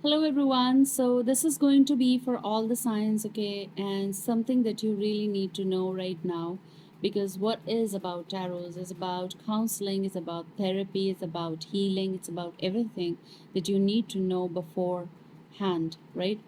Hello everyone. So this is going to be for all the signs, okay, and something that you really need to know right now because what is about tarot is about counseling, it's about therapy, it's about healing, it's about everything that you need to know beforehand, right?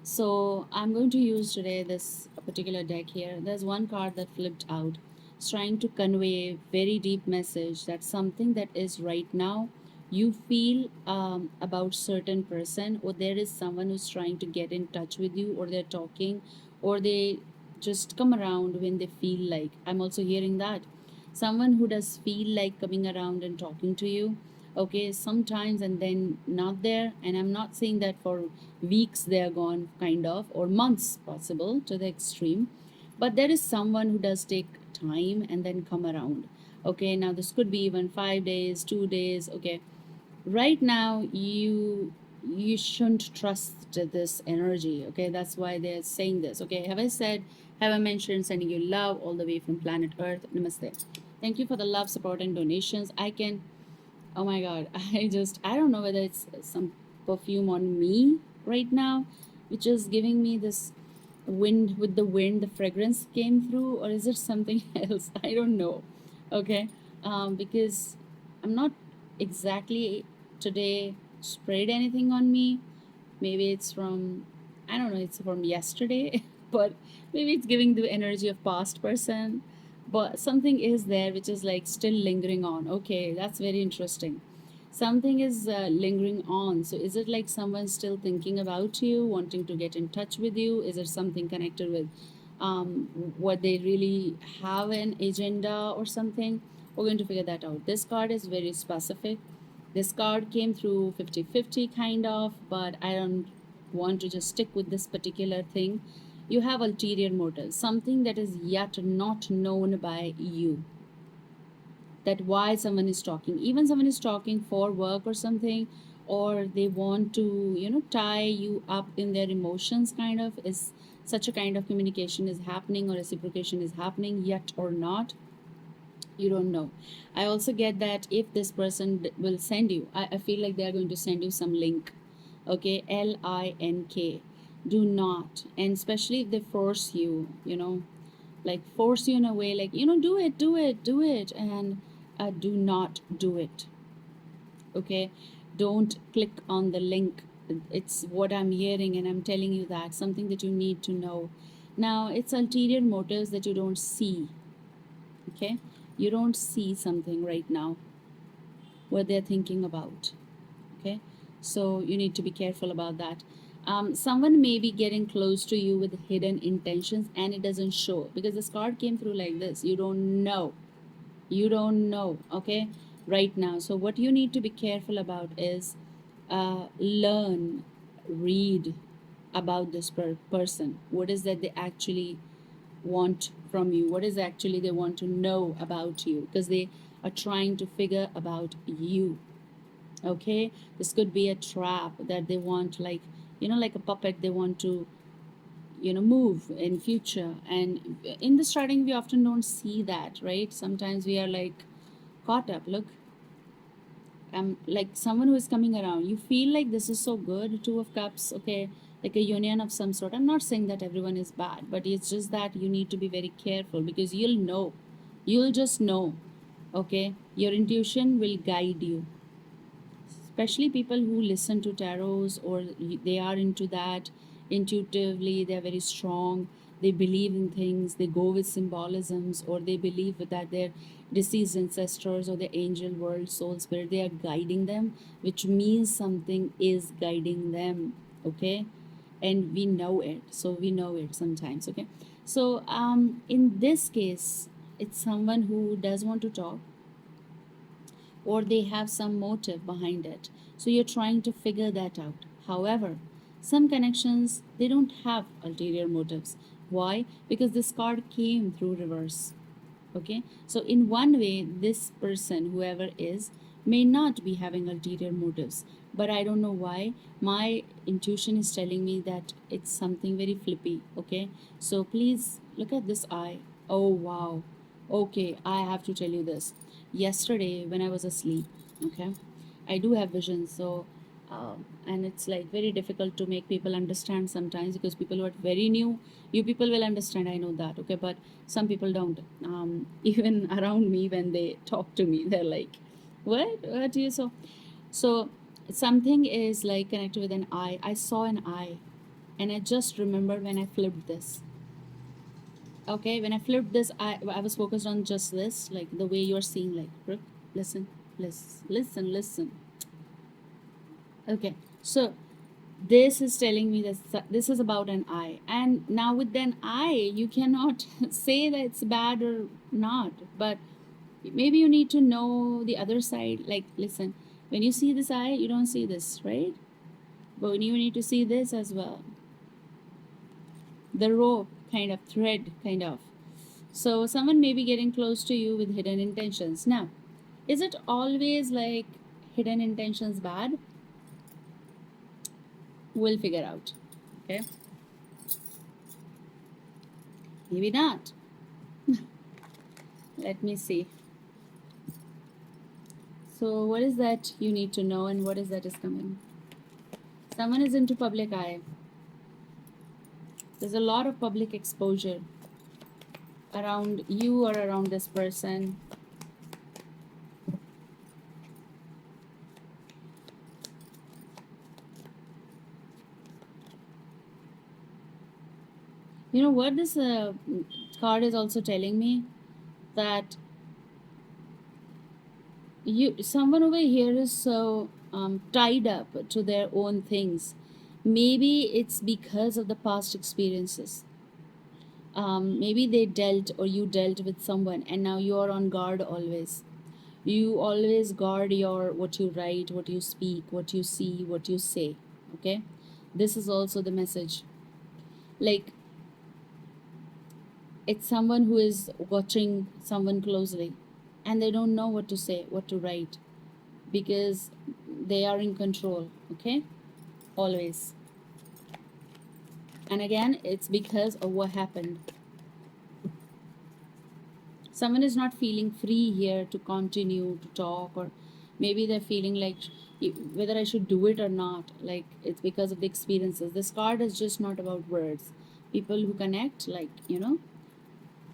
So I'm going to use today this particular deck here. There's one card that flipped out. It's trying to convey a very deep message that something that is right now you feel about certain person, or there is someone who's trying to get in touch with you, or they're talking, or they just come around when they feel like. I'm also hearing that someone who does feel like coming around and talking to you, okay, sometimes, and then not there. And I'm not saying that for weeks they're gone, kind of, or months possible to the extreme, but there is someone who does take time and then come around. Okay, now this could be even 5 days, 2 days, okay. Right now you shouldn't trust this energy, okay. That's why they're saying this, okay. Have I mentioned sending you love all the way from planet Earth? Namaste. Thank you for the love, support, and donations. I can, oh my god, I don't know whether it's some perfume on me right now which is giving me this wind. With the wind the fragrance came through, or is it something else? I don't know, okay. Because I'm not exactly today sprayed anything on me. Maybe it's from, I don't know, it's from yesterday, but maybe it's giving the energy of past person. But something is there which is like still lingering on. Okay, that's very interesting. Something is lingering on. So is it like someone still thinking about you, wanting to get in touch with you? Is it something connected with what they really have an agenda or something? We're going to figure that out. This card is very specific. This card came through 50-50 kind of, but I don't want to just stick with this particular thing. You have ulterior motives, something that is yet not known by you, that why someone is talking. Even someone is talking for work or something, or they want to, tie you up in their emotions, kind of, is such a kind of communication is happening, or reciprocation is happening yet or not, you don't know. I also get that if this person will send you, I feel like they're going to send you some link, okay. LINK. Do not, and especially if they force you, like force you in a way, like, do it, do it, do it, and do not do it, okay. Don't click on the link. It's what I'm hearing, and I'm telling you that something that you need to know. Now it's ulterior motives that you don't see, okay. You don't see something right now what they're thinking about, okay. So you need to be careful about that. Someone may be getting close to you with hidden intentions, and it doesn't show because this card came through like this. You don't know, okay, right now. So what you need to be careful about is learn, read about this person. What is that they actually want from you? What is actually they want to know about you? Because they are trying to figure about you, okay. This could be a trap that they want, like, like a puppet. They want to, move in future, and in the starting we often don't see that, right? Sometimes we are like caught up. Look, like someone who is coming around, you feel like this is so good. Two of Cups, okay, like a union of some sort. I'm not saying that everyone is bad, but it's just that you need to be very careful because you'll just know, okay. Your intuition will guide you, especially people who listen to tarots, or they are into that intuitively. They're very strong, they believe in things, they go with symbolisms, or they believe that their deceased ancestors or the angel world, soul spirit, they are guiding them, which means something is guiding them, okay. And we know it, so we know it sometimes, okay. So in this case, it's someone who does want to talk, or they have some motive behind it. So you're trying to figure that out. However, some connections, they don't have ulterior motives. Why? Because this card came through reverse. Okay? So in one way, this person, whoever is, may not be having ulterior motives. But I don't know why. My intuition is telling me that it's something very flippy. Okay? So please look at this eye. Oh wow. Okay, I have to tell you this. Yesterday when I was asleep, okay, I do have visions. So And it's like very difficult to make people understand sometimes, because people who are very new, you people will understand, I know that, okay, but some people don't. Even around me, when they talk to me, they're like, what do you so something is like connected with an eye. I saw an eye, and I just remembered when I flipped this. Okay, when I flipped this, I was focused on just this, like the way you're seeing, like, Brooke, listen, listen. Okay, so this is telling me that this is about an eye, and now with an eye, you cannot say that it's bad or not, but maybe you need to know the other side. Like, listen, when you see this eye, you don't see this, right? But you need to see this as well. The rope, kind of thread, kind of. So someone may be getting close to you with hidden intentions. Now, is it always like hidden intentions bad? We'll figure out. Okay. Maybe not. Let me see. So what is that you need to know, and what is that is coming? Someone is into public eye. There's a lot of public exposure around you or around this person. You know what this card is also telling me? That someone over here is so tied up to their own things. Maybe it's because of the past experiences. Maybe they dealt, or you dealt with someone, and now you're on guard always. You always guard your what you write, what you speak, what you see, what you say. Okay, this is also the message. Like, it's someone who is watching someone closely, and they don't know what to say, what to write, because they are in control. Okay, always. And again, it's because of what happened. Someone is not feeling free here to continue to talk, or maybe they're feeling like whether I should do it or not. Like, it's because of the experiences. This card is just not about words. People who connect, like,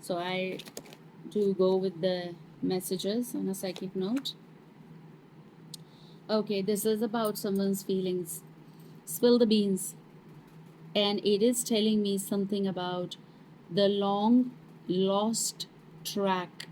So I do go with the messages on a psychic note. Okay, this is about someone's feelings. Spill the beans. And it is telling me something about the long lost track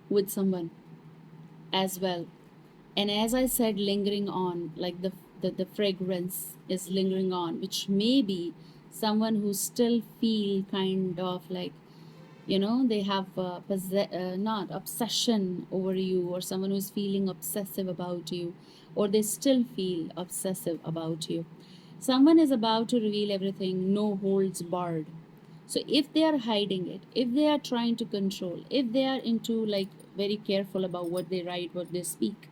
with someone as well. And as I said, lingering on, like the fragrance is lingering on, which may be someone who still feel kind of like, they have not obsession over you, or someone who's feeling obsessive about you, or they still feel obsessive about you. Someone is about to reveal everything, no holds barred. So if they are hiding it, if they are trying to control, if they are into like very careful about what they write, what they speak,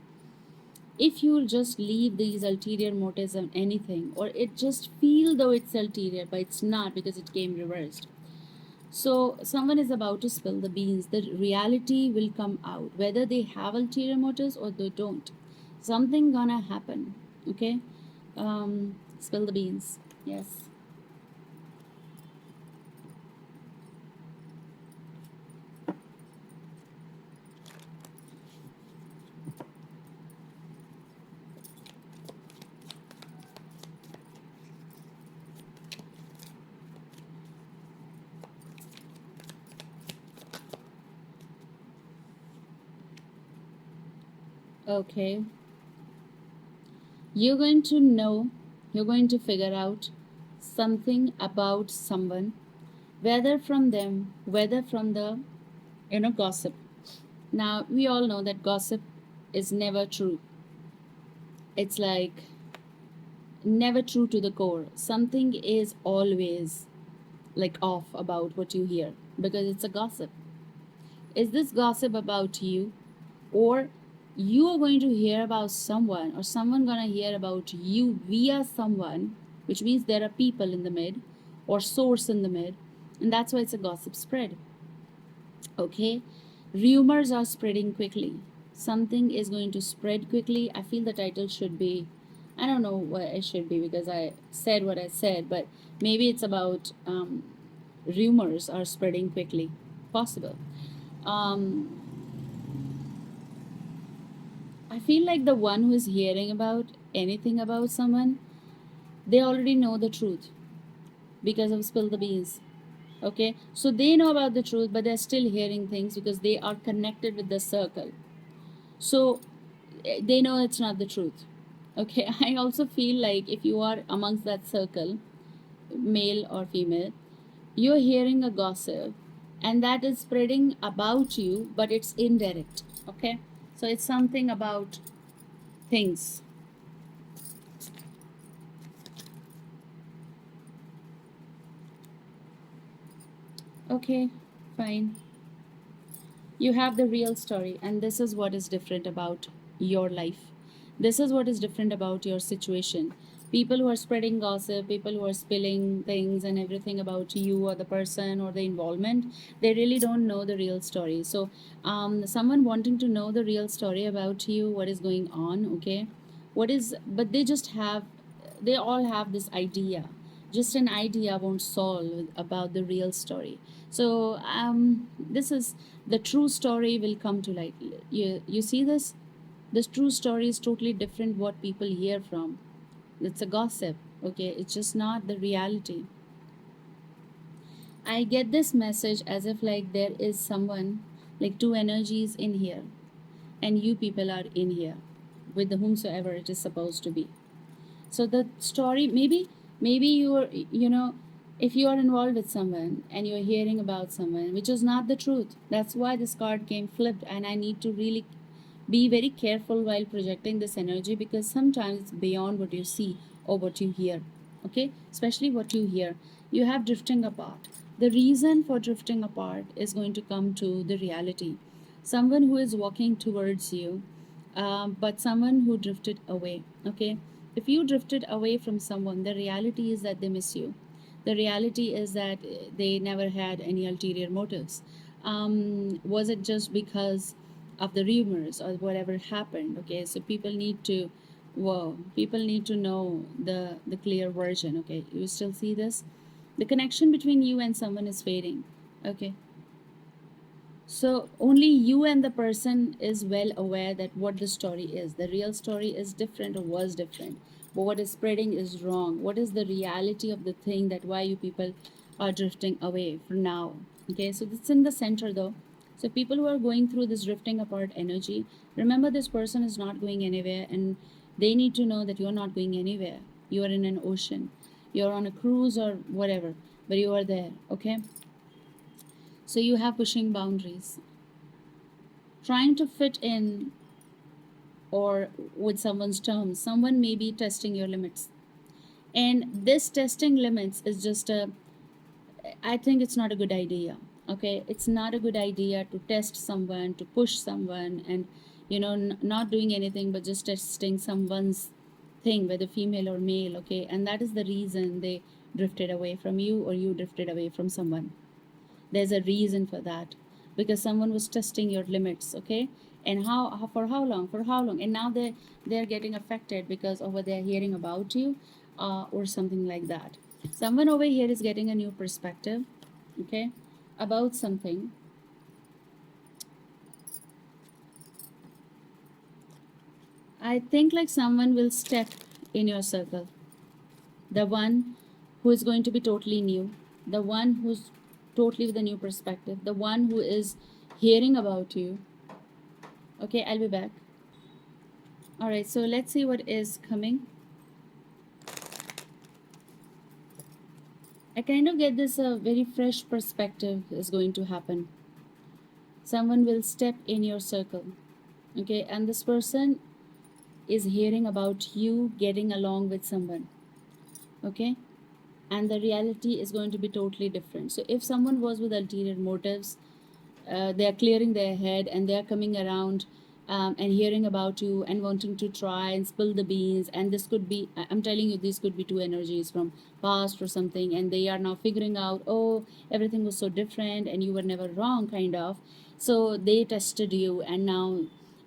if you just leave these ulterior motives on anything, or it just feel though it's ulterior, but it's not, because it came reversed. So someone is about to spill the beans. The reality will come out, whether they have ulterior motives or they don't. Something gonna happen. Okay, spill the beans. Yes. Okay. You're going to know. You're going to figure out something about someone, whether from them, whether from the gossip. Now we all know that gossip is never true. It's like never true to the core. Something is always like off about what you hear, because it's a gossip. Is this gossip about you, or you are going to hear about someone, or someone gonna hear about you via someone, which means there are people in the mid, or source in the mid, and that's why it's a gossip spread. Okay, rumors are spreading quickly. Something is going to spread quickly. I feel the title should be I don't know what it should be because I said what I said, but maybe it's about rumors are spreading quickly. Possible. Um, I feel like the one who is hearing about anything about someone, they already know the truth because of spill the beans. Okay, so they know about the truth, but they're still hearing things because they are connected with the circle. So they know it's not the truth. Okay, I also feel like if you are amongst that circle, male or female, you're hearing a gossip and that is spreading about you, but it's indirect. Okay, so it's something about things. Okay, fine. You have the real story, and this is what is different about your life. This is what is different about your situation. People who are spreading gossip, people who are spilling things and everything about you or the person or the involvement, they really don't know the real story. So, someone wanting to know the real story about you, what is going on, okay? What is, but they just have, they all have this idea. Just an idea won't solve about the real story. So, this is the true story will come to light. You see this? This true story is totally different what people hear from. It's a gossip, okay? It's just not the reality. I get this message as if like there is someone, like two energies in here, and you people are in here with the whomsoever it is supposed to be. So the story, maybe you're, if you are involved with someone and you're hearing about someone which is not the truth, that's why this card came flipped, and I need to really be very careful while projecting this energy because sometimes it's beyond what you see or what you hear. Okay, especially what you hear. You have drifting apart. The reason for drifting apart is going to come to the reality. Someone who is walking towards you, but someone who drifted away. Okay, if you drifted away from someone, the reality is that they miss you. The reality is that they never had any ulterior motives. Was it just because of the rumors or whatever happened? Okay, so people need to, whoa, people need to know the clear version. Okay, you still see this? The connection between you and someone is fading. Okay, so only you and the person is well aware that what the story is. The real story is different or was different. But what is spreading is wrong. What is the reality of the thing that why you people are drifting away for now? Okay, so it's in the center though. So people who are going through this drifting apart energy, remember this person is not going anywhere and they need to know that you're not going anywhere. You are in an ocean. You're on a cruise or whatever, but you are there, okay? So you have pushing boundaries, trying to fit in or with someone's terms. Someone may be testing your limits. And this testing limits is just a, I think it's not a good idea. Okay, it's not a good idea to test someone, to push someone, and not doing anything but just testing someone's thing, whether female or male. Okay, and that is the reason they drifted away from you or you drifted away from someone. There's a reason for that because someone was testing your limits. Okay, and for how long, and now they're getting affected because of what they're hearing about you, or something like that. Someone over here is getting a new perspective, okay, about something. I think like someone will step in your circle, the one who is going to be totally new, the one who's totally with a new perspective, the one who is hearing about you. Okay, I'll be back. All right, so let's see what is coming. I kind of get this very fresh perspective is going to happen. Someone will step in your circle, okay, and this person is hearing about you getting along with someone, okay, and the reality is going to be totally different. So if someone was with ulterior motives, they are clearing their head and they are coming around, and hearing about you and wanting to try and spill the beans, and this could be, I'm telling you, these could be two energies from past or something, and they are now figuring out, oh, everything was so different and you were never wrong, kind of. So they tested you and now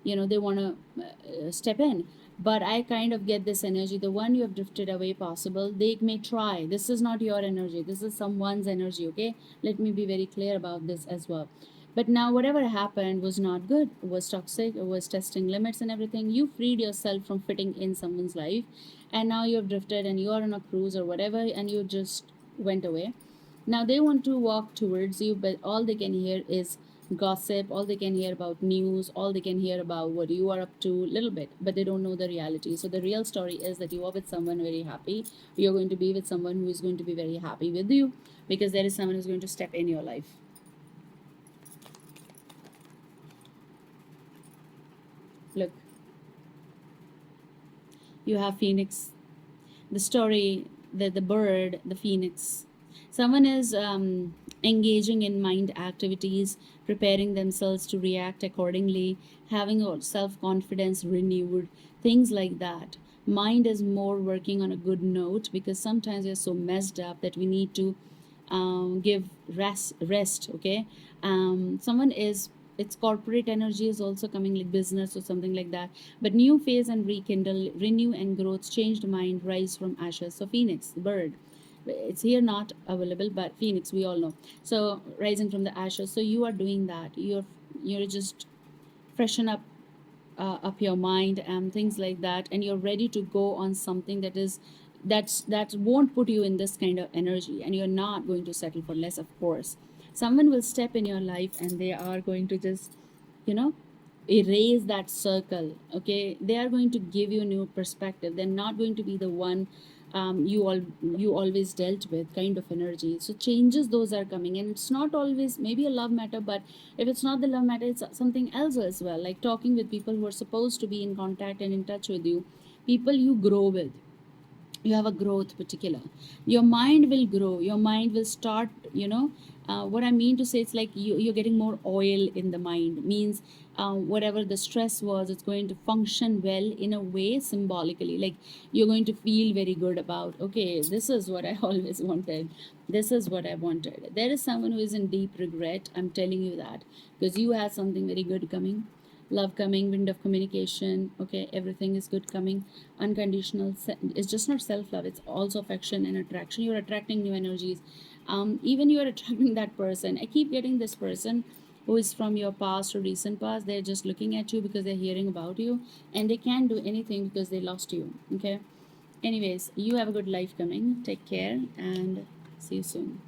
they want to step in. But I kind of get this energy. The one you have drifted away, possible, they may try. This is not your energy. This is someone's energy, okay? Let me be very clear about this as well. But now, whatever happened was not good, was toxic, it was testing limits and everything. You freed yourself from fitting in someone's life, and now you've drifted and you are on a cruise or whatever, and you just went away. Now they want to walk towards you, but all they can hear is gossip, all they can hear about news, all they can hear about what you are up to, little bit, but they don't know the reality. So the real story is that you are with someone very happy. You're going to be with someone who is going to be very happy with you, because there is someone who's going to step in your life. Look, you have Phoenix, the story, the bird, the phoenix. Someone is engaging in mind activities, preparing themselves to react accordingly, having self confidence renewed, things like that. Mind is more working on a good note, because sometimes we're so messed up that we need to give rest, okay? Someone is, its corporate energy is also coming, like business or something like that. But new phase and rekindle, renew and growth, changed mind, rise from ashes. So Phoenix, bird, it's here not available, but Phoenix, we all know. So rising from the ashes. So you are doing that. You're just freshen up your mind and things like that, and you're ready to go on something that is, that won't put you in this kind of energy, and you're not going to settle for less, of course. Someone will step in your life and they are going to just, you know, erase that circle, okay? They are going to give you a new perspective. They're not going to be the one you always dealt with kind of energy. So changes, those are coming, and it's not always maybe a love matter, but if it's not the love matter, it's something else as well, like talking with people who are supposed to be in contact and in touch with you, people you grow with. You have a growth particular, your mind will grow, your mind will start, what I mean to say, it's like you're getting more oil in the mind, means whatever the stress was, it's going to function well in a way, symbolically, like you're going to feel very good about, okay, this is what I always wanted, this is what I wanted. There is someone who is in deep regret, I'm telling you that, because you had something very good coming, love coming, wind of communication, okay, everything is good coming, unconditional it's just not self-love, it's also affection and attraction. You're attracting new energies. Even you are attracting that person. I keep getting this person who is from your past or recent past. They're just looking at you because they're hearing about you, and they can't do anything because they lost you, okay? Anyways, you have a good life coming. Take care and see you soon.